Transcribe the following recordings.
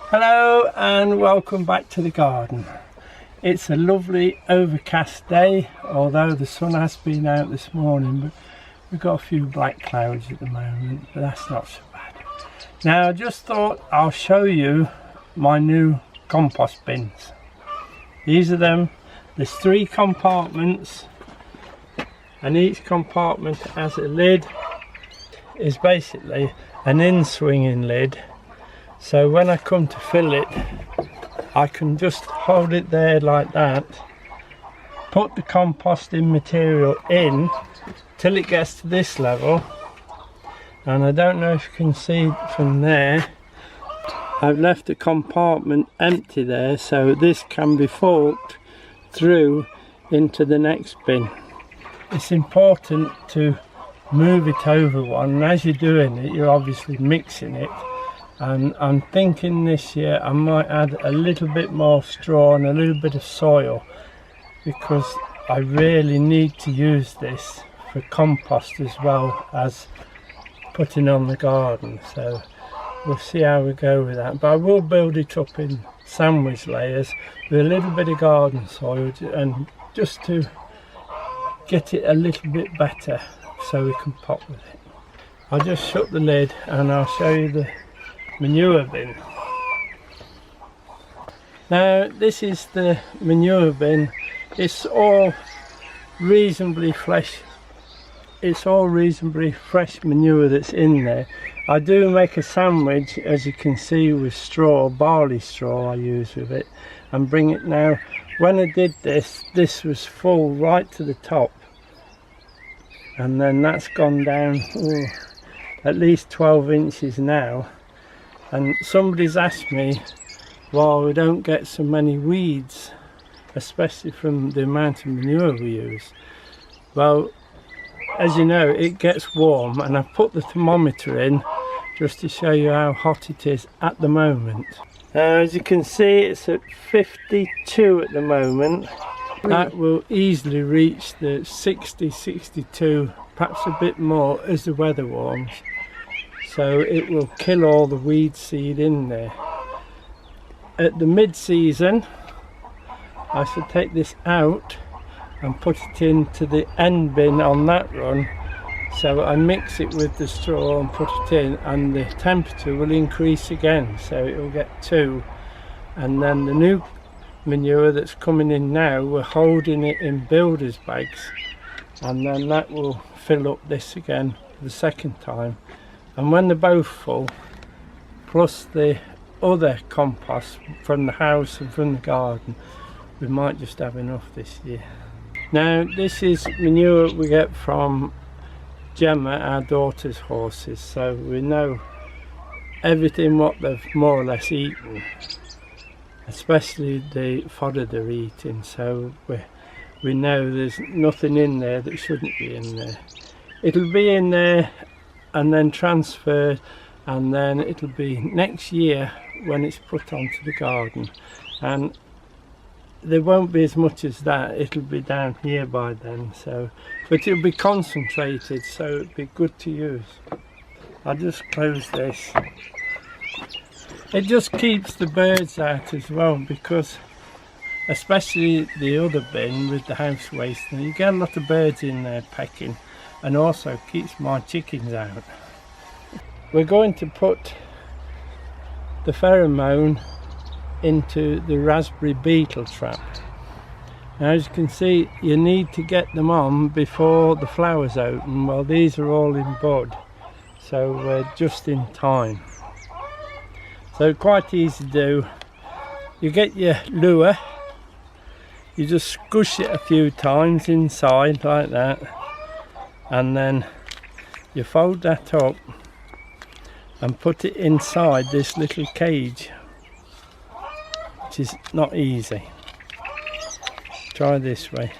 Hello and welcome back to the garden. It's a lovely overcast day, although the sun has been out this morning, but we've got a few black clouds at the moment, but that's not so bad. Now I just thought I'll show you my new compost bins. These are them. There's 3 compartments and each compartment has a lid. Is basically an in-swinging lid. So when I come to fill it, I can just hold it there like that, put the composting material in till it gets to this level, and I don't know if you can see from there, I've left the compartment empty there so this can be forked through into the next bin. It's important to move it over one, and as you're doing it you're obviously mixing it. And I'm thinking this year I might add a little bit more straw and a little bit of soil, because I really need to use this for compost as well as putting on the garden. So we'll see how we go with that, but I will build it up in sandwich layers with a little bit of garden soil, and just to get it a little bit better so we can pot with it. I'll just shut the lid and I'll show you the manure bin. Now this is the manure bin. It's all reasonably fresh. It's all reasonably fresh manure that's in there. I do make a sandwich, as you can see, with straw, barley straw I use with it, and bring it. Now when I did this was full right to the top, and then that's gone down at least 12 inches now. And somebody's asked me why we don't get so many weeds, especially from the amount of manure we use. Well, as you know, it gets warm, and I've put the thermometer in just to show you how hot it is at the moment. As you can see, it's at 52 at the moment. That will easily reach the 60, 62, perhaps a bit more as the weather warms. So it will kill all the weed seed in there. At the mid-season, I should take this out and put it into the end bin on that run. So I mix it with the straw and put it in, and the temperature will increase again, so it will get 2. And then the new manure that's coming in now, we're holding it in builder's bags, and then that will fill up this again for the second time. And when they're both full, plus the other compost from the house and from the garden, we might just have enough this year. Now this is manure we get from Gemma, our daughter's horses, so we know everything what they've more or less eaten, especially the fodder they're eating, so we know there's nothing in there that shouldn't be in there. It'll be in there and then transferred, and then it'll be next year when it's put onto the garden, and there won't be as much as that. It'll be down here by then, so but it'll be concentrated, so it'll be good to use. I'll just close this. It just keeps the birds out as well, because especially the other bin with the house waste, and you get a lot of birds in there pecking, and also keeps my chickens out. We're going to put the pheromone into the raspberry beetle trap. Now as you can see, you need to get them on before the flowers open. Well, these are all in bud, so we're just in time. So quite easy to do. You get your lure, you just squish it a few times inside like that, and then you fold that up and put it inside this little cage, which is not easy. Try this way.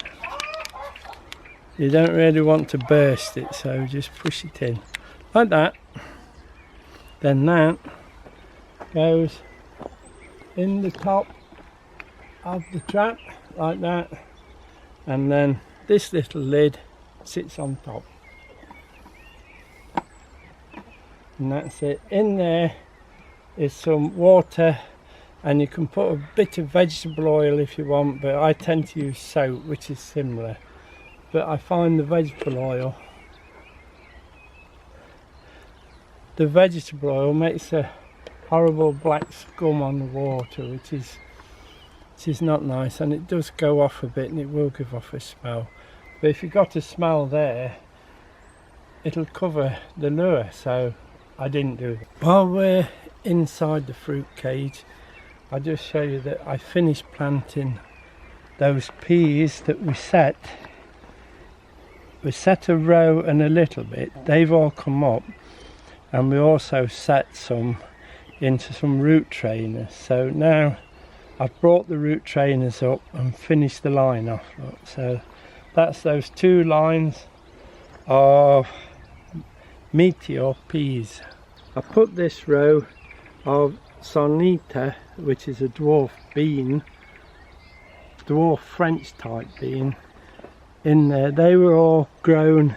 You don't really want to burst it, so just push it in like that. Then that goes in the top of the trap like that, and then this little lid sits on top, and that's it. In there is some water and you can put a bit of vegetable oil if you want, but I tend to use soap, which is similar. But I find the vegetable oil makes a horrible black scum on the water, which is not nice, and it does go off a bit and it will give off a smell. But if you've got a smell there, it'll cover the lure, so I didn't do that. While we're inside the fruit cage, I'll just show you that I finished planting those peas that we set. We set a row and a little bit, they've all come up, and we also set some into some root trainers. So now I've brought the root trainers up and finished the line off. So that's those 2 lines of meteor peas. I put this row of sonita, which is a dwarf bean, dwarf French type bean, in there. They were all grown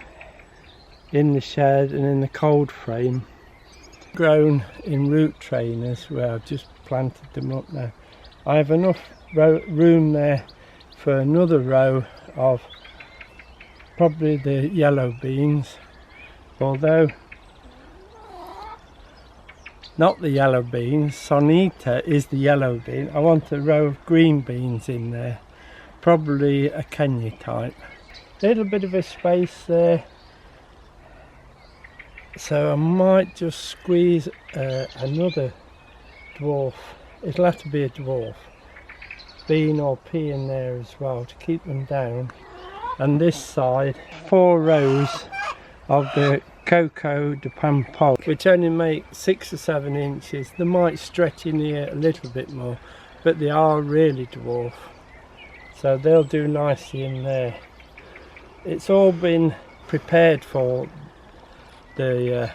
in the shed and in the cold frame, grown in root trainers where I've just planted them up now. I have enough room there for another row of probably the yellow beans, although not the yellow beans. Sonita is the yellow bean. I want a row of green beans in there, probably a Kenya type. Little bit of a space there, so I might just squeeze another dwarf. It'll have to be a dwarf bean or pea in there as well to keep them down. And this side, 4 rows of the Coco de Compost, which only make 6 or 7 inches. They might stretch in here a little bit more, but they are really dwarf, so they'll do nicely in there. It's all been prepared for the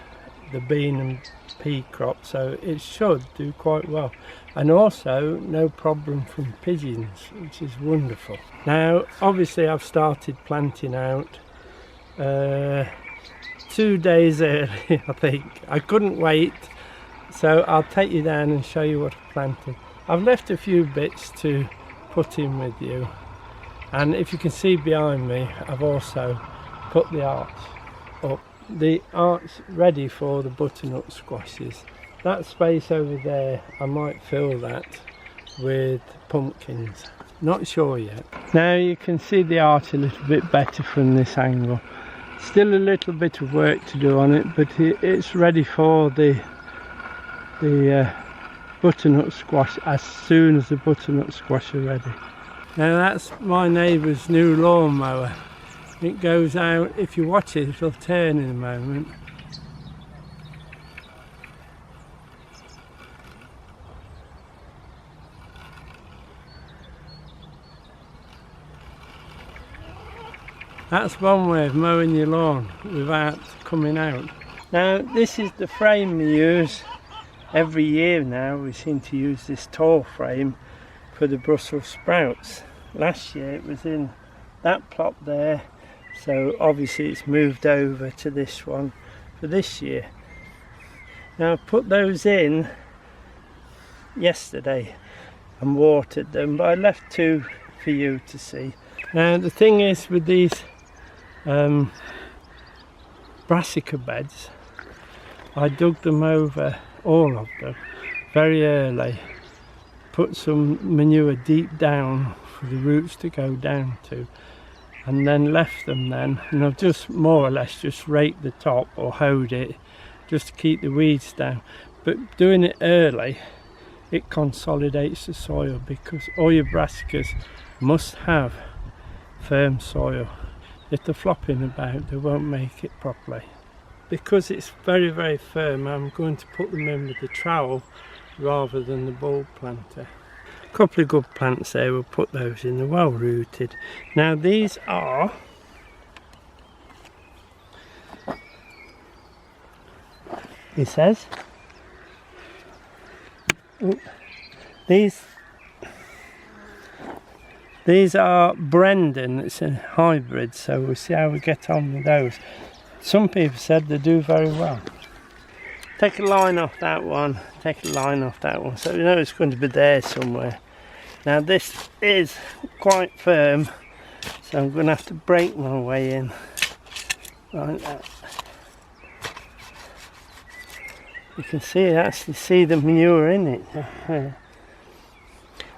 bean and pea crop, so it should do quite well, and also no problem from pigeons, which is wonderful. Now obviously I've started planting out 2 days early. I think I couldn't wait, so I'll take you down and show you what I've planted. I've left a few bits to put in with you, and if you can see behind me, I've also put the arch up. The arch ready for the butternut squashes. That space over there, I might fill that with pumpkins. Not sure yet. Now you can see the arch a little bit better from this angle. Still a little bit of work to do on it, but it's ready for the butternut squash as soon as the butternut squash are ready. Now that's my neighbour's new lawnmower. It goes out, if you watch it, it'll turn in a moment. That's one way of mowing your lawn without coming out. Now this is the frame we use every year now. We seem to use this tall frame for the Brussels sprouts. Last year it was in that plot there, so obviously it's moved over to this one for this year. Now I put those in yesterday and watered them, but I left 2 for you to see. Now the thing is with these brassica beds, I dug them over, all of them, very early, put some manure deep down for the roots to go down to, and then left them then, and I've just more or less just raked the top or hoed it just to keep the weeds down. But doing it early, it consolidates the soil, because all your brassicas must have firm soil. If they're flopping about, they won't make it properly. Because it's very, very firm, I'm going to put them in with the trowel rather than the bulb planter. A couple of good plants there, we'll put those in, they're well rooted. Now these are it says these are Brendan, it's a hybrid, so we'll see how we get on with those. Some people said they do very well. take a line off that one, take a line off that one, so you know it's going to be there somewhere. Now this is quite firm, so I'm going to have to break my way in like that. You can actually see the manure in it.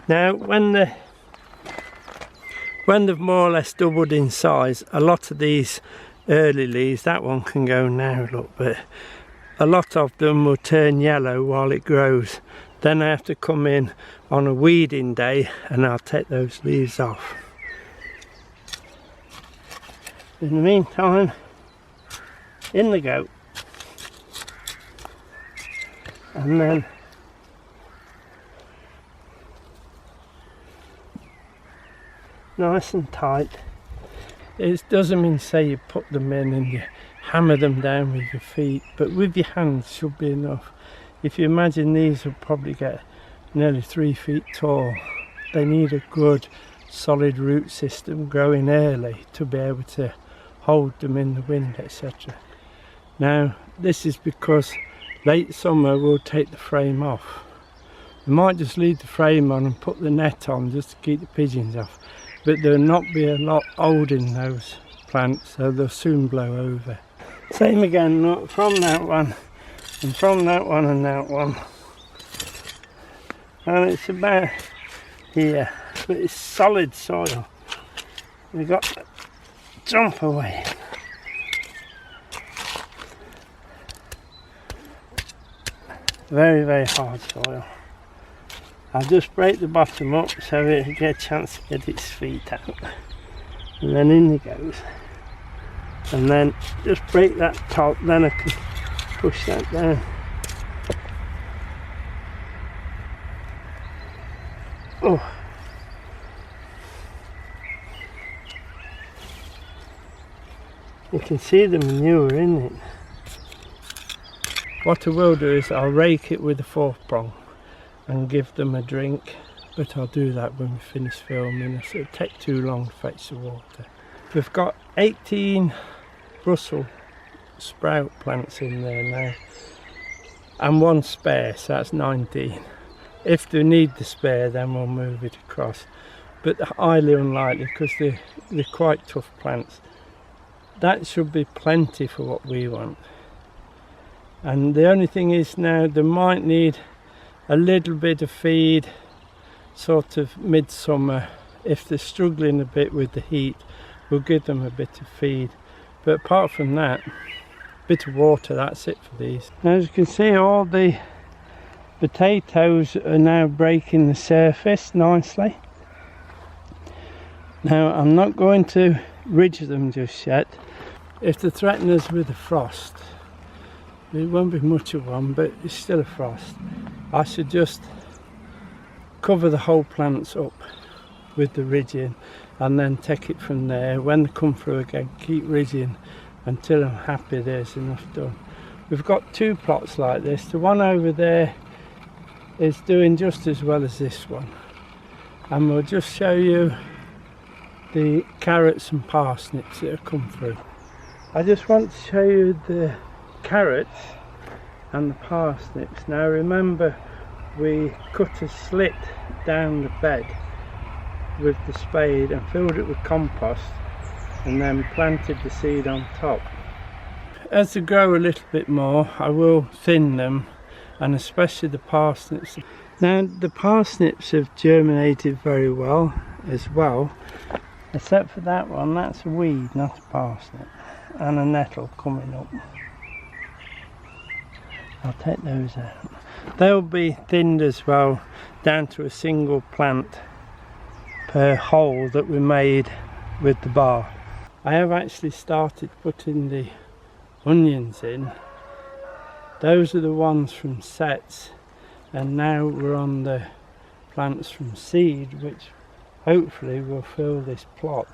Now when they've more or less doubled in size, a lot of these early leaves, that one can go now, look, but a lot of them will turn yellow while it grows. Then I have to come in on a weeding day and I'll take those leaves off. In the meantime, in they go. And then nice and tight. It doesn't mean say you put them in and you hammer them down with your feet, but with your hands should be enough. If you imagine these will probably get nearly 3 feet tall. They need a good solid root system growing early to be able to hold them in the wind, etc. Now this is because late summer we'll take the frame off. We might just leave the frame on and put the net on just to keep the pigeons off, but there'll not be a lot old in those plants, so they'll soon blow over. Same again, look, from that one and from that one and that one, and it's about here, but it's solid soil. We've got to jump away. Very, very hard soil. I'll just break the bottom up so it'll get a chance to get its feet out. And then in it goes. And then just break that top, then I can push that down. Oh. You can see the manure in it. What I will do is I'll rake it with a 4th prong and give them a drink, but I'll do that when we finish filming, so it'll take too long to fetch the water. We've got 18 Brussels sprout plants in there now and 1 spare, so that's 19. If they need the spare then we'll move it across, but highly unlikely because they're quite tough plants. That should be plenty for what we want. And the only thing is now they might need a little bit of feed sort of midsummer. If they're struggling a bit with the heat, we'll give them a bit of feed, but apart from that, a bit of water, that's it for these. As you can see, all the potatoes are now breaking the surface nicely. Now I'm not going to ridge them just yet. If they threaten us with a frost, it won't be much of one, but it's still a frost, I should just cover the whole plants up with the ridging and then take it from there. When they come through again, keep ridging until I'm happy there's enough done. We've got 2 plots like this. The one over there is doing just as well as this one, and we'll just show you the carrots and parsnips that have come through. I just want to show you the carrots and the parsnips. Now remember, we cut a slit down the bed with the spade and filled it with compost and then planted the seed on top. As they grow a little bit more, I will thin them, and especially the parsnips. Now the parsnips have germinated very well as well, except for that one. That's a weed, not a parsnip, and a nettle coming up. I'll take those out. They'll be thinned as well, down to a single plant per hole that we made with the bar. I have actually started putting the onions in. Those are the ones from sets, and now we're on the plants from seed, which hopefully will fill this plot.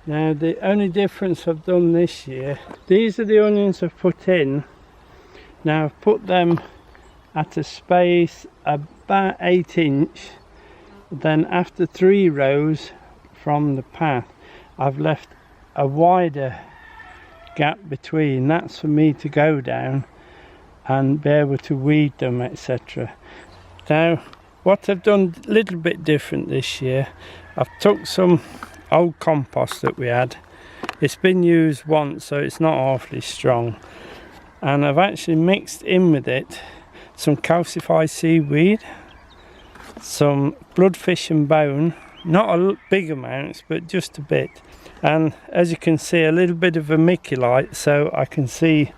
Now the only difference I've done this year, these are the onions I've put in. Now I've put them at a space about 8 inch, then after 3 rows from the path I've left a wider gap between. That's for me to go down and be able to weed them, etc. Now what I've done a little bit different this year, I've took some old compost that we had. It's been used once, so it's not awfully strong, and I've actually mixed in with it some calcified seaweed, some bloodfish and bone, not a big amounts but just a bit, and as you can see a little bit of vermiculite, so I can see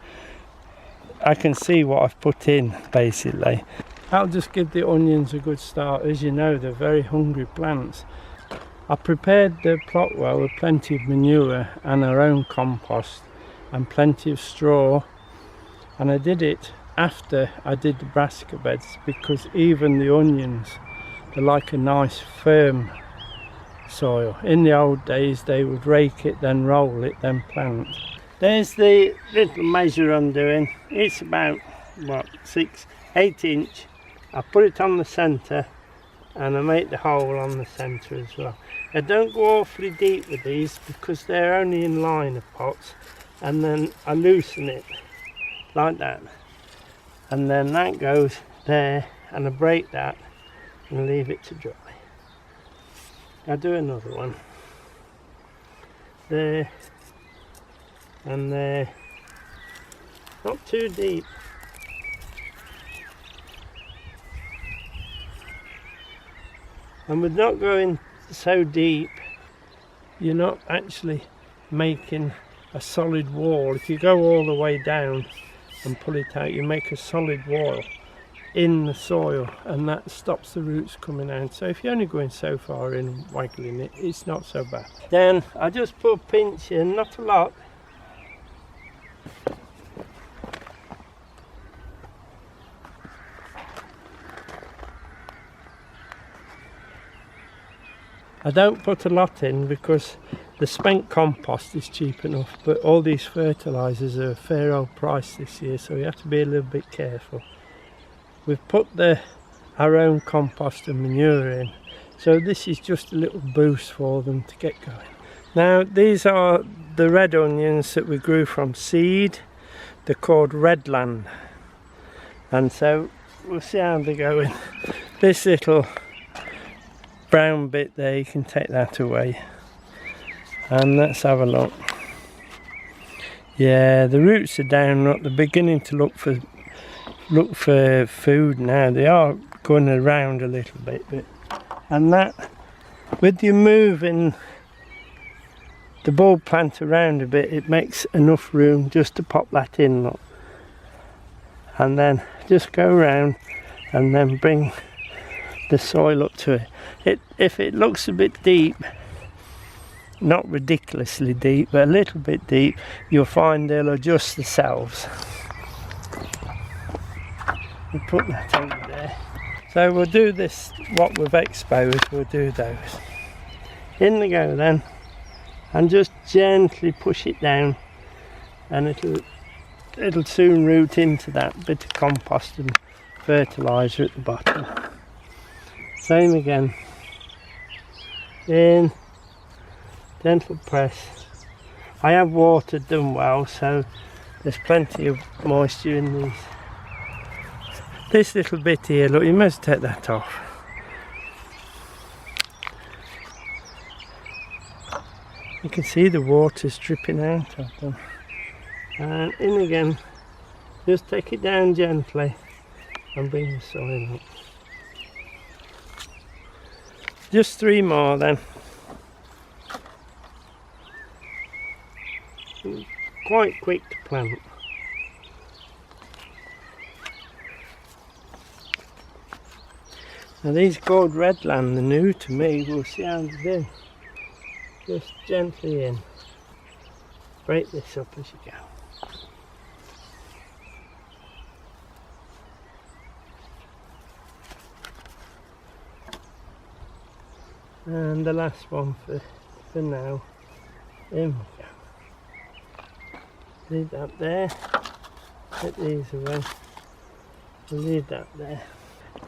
what I've put in basically. I'll just give the onions a good start. As you know, they're very hungry plants. I prepared the plot well with plenty of manure and our own compost and plenty of straw, and I did it after I did the brassica beds, because even the onions, they like a nice firm soil. In the old days they would rake it, then roll it, then plant. There's the little measure I'm doing. It's about what, 6-8 inch. I put it on the centre and I make the hole on the centre as well. I don't go awfully deep with these because they're only in liner pots, and then I loosen it like that, and then that goes there, and I break that and leave it to dry. I do another one there and there, not too deep. And with not going so deep, you're not actually making a solid wall. If you go all the way down and pull it out, you make a solid wall in the soil, and that stops the roots coming out. So if you're only going so far in and waggling it, it's not so bad. Then I just put a pinch in, not a lot. I don't put a lot in because the spent compost is cheap enough, but all these fertilisers are a fair old price this year, so you have to be a little bit careful. We've put our own compost and manure in, so this is just a little boost for them to get going. Now these are the red onions that we grew from seed. They're called Redland, and so we'll see how they're going. This little brown bit there, you can take that away, and let's have a look. Yeah, the roots are down. Look, they're beginning to look for food now. They are going around a little bit, and that, with you moving the bulb plant around a bit, it makes enough room just to pop that in, look. And then just go around and then bring the soil up to it. If it looks a bit deep, not ridiculously deep, but a little bit deep, you'll find they'll adjust themselves. We'll put that over there. So we'll do this, what we've exposed, we'll do those. In they go then, and just gently push it down, and it'll soon root into that bit of compost and fertiliser at the bottom. Same again. In, gentle press. I have watered them well, so there's plenty of moisture in these. This little bit here, look, you must take that off. You can see the water's dripping out of them. And in again, just take it down gently and bring the soil up. Just 3 more then. Quite quick to plant. Now these gold redland, they're new to me. We'll see how they do. Just gently in. Break this up as you go. And the last one for now. In we go. Leave that there. Put these away. Leave that there.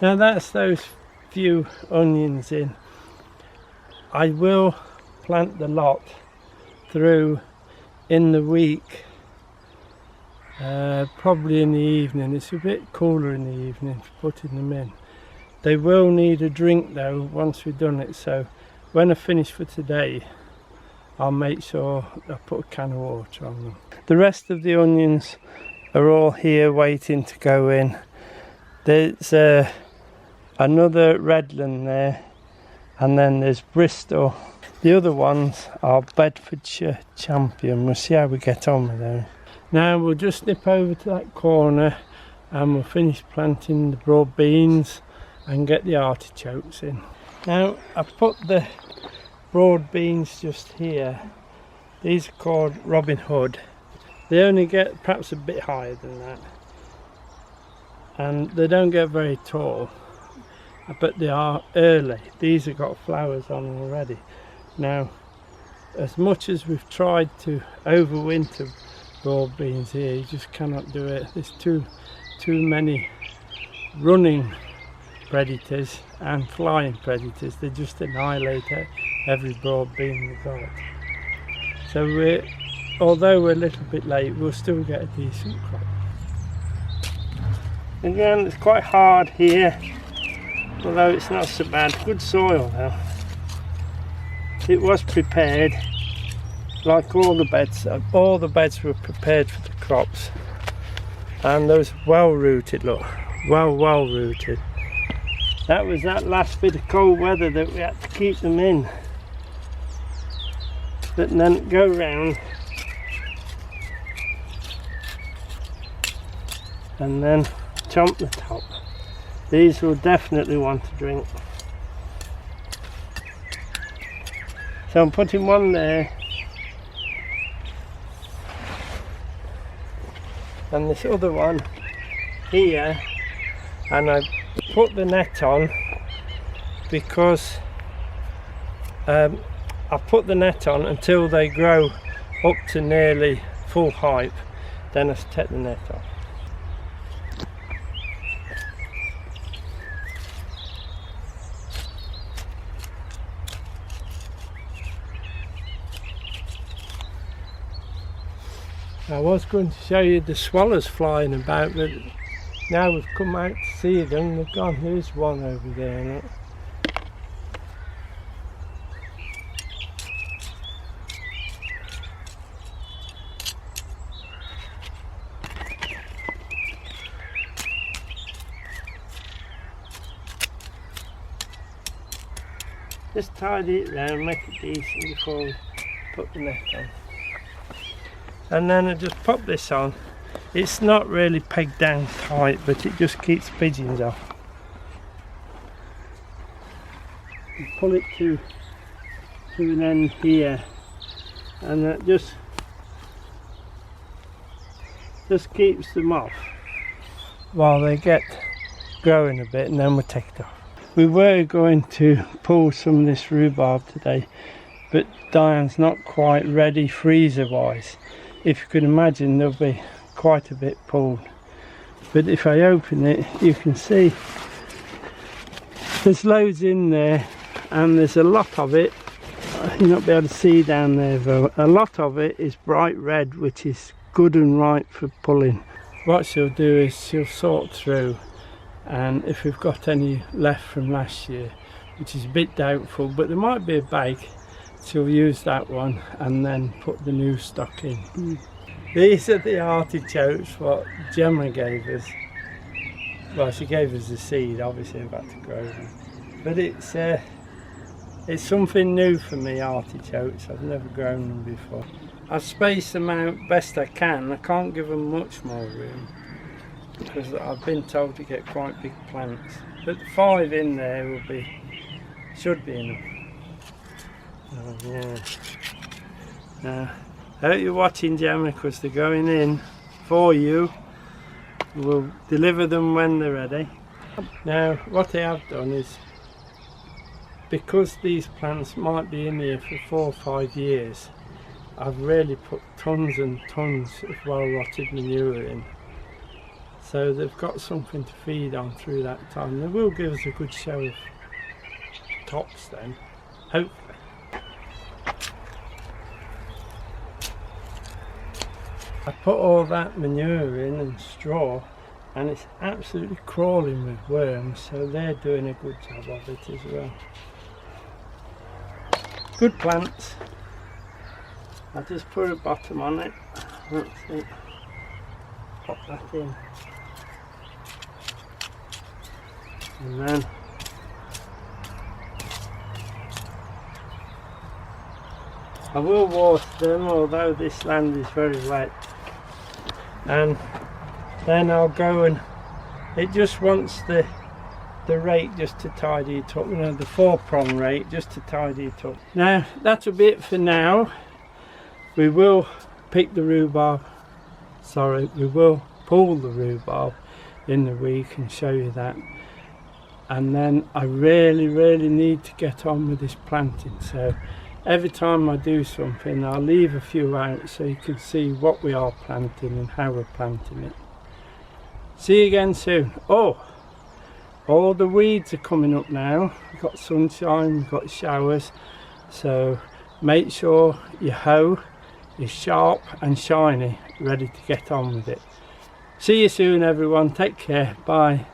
Now that's those few onions in. I will plant the lot through in the week probably in the evening. It's a bit cooler in the evening for putting them in. They will need a drink though once we've done it, so when I finish for today I'll make sure I put a can of water on them. The rest of the onions are all here waiting to go in. There's another Redland there, and then there's Bristol. The other ones are Bedfordshire Champion. We'll see how we get on with those. Now we'll just nip over to that corner and we'll finish planting the broad beans and get the artichokes in. Now I put the broad beans just here. These are called Robin Hood. They only get perhaps a bit higher than that, and they don't get very tall, but they are early. These have got flowers on them already. Now, as much as we've tried to overwinter broad beans here, you just cannot do it. There's too many running predators and flying predators. They just annihilate every broad bean we've got. So although we're a little bit late, we'll still get a decent crop. Again, it's quite hard here, although it's not so bad. Good soil though. It was prepared, like all the beds. All the beds were prepared for the crops, and those well rooted. Look, well rooted. That was that last bit of cold weather that we had to keep them in. But then go round and then chomp the top. These will definitely want to drink. So I'm putting one there, and this other one here, and I put the net on because I put the net on until they grow up to nearly full height, then I take the net off. I was going to show you the swallows flying about, but now we've come out to see them, they've gone. There's one over there. Look. Just tidy it round, make it decent before we put the net on. And then I just pop this on. It's not really pegged down tight, but it just keeps pigeons off. You pull it to an end here, and that just keeps them off while they get growing a bit, and then we'll take it off. We were going to pull some of this rhubarb today, but Diane's not quite ready freezer wise. If you could imagine, there'll be quite a bit pulled. But if I open it, you can see there's loads in there, and there's a lot of it. You'll not be able to see down there though. A lot of it is bright red, which is good and right for pulling. What she'll do is she'll sort through, and if we've got any left from last year, which is a bit doubtful, but there might be a bag, she'll use that one and then put the new stock in. These are the artichokes what Gemma gave us. Well, she gave us the seed, obviously I've had to grow them. But it's something new for me, artichokes. I've never grown them before. I've spaced them out best I can. I can't give them much more room because I've been told to get quite big plants. But 5 in there should be enough. Oh yeah. Now, I hope you're watching, Gemma, because they're going in for you. We'll deliver them when they're ready. Now, what I have done is, because these plants might be in here for 4 or 5 years, I've really put tons and tons of well-rotted manure in. So they've got something to feed on through that time. They will give us a good show of tops then, hopefully. I put all that manure in and straw, and it's absolutely crawling with worms, so they're doing a good job of it as well. Good plants. I just put a bottom on it. That's it. Pop that in. And then I will water them, although this land is very wet, and then I'll go, and it just wants the rake just to tidy it up, you know, the 4-prong rake just to tidy it up. Now that'll be it for now. We will pick the rhubarb, sorry, we will pull the rhubarb in the week and show you that. And then I really need to get on with this planting, so every time I do something I'll leave a few out so you can see what we are planting and how we're planting it. See you again soon. Oh, all the weeds are coming up now. We've got sunshine, we've got showers, so make sure your hoe is sharp and shiny, ready to get on with it. See you soon everyone, take care, bye.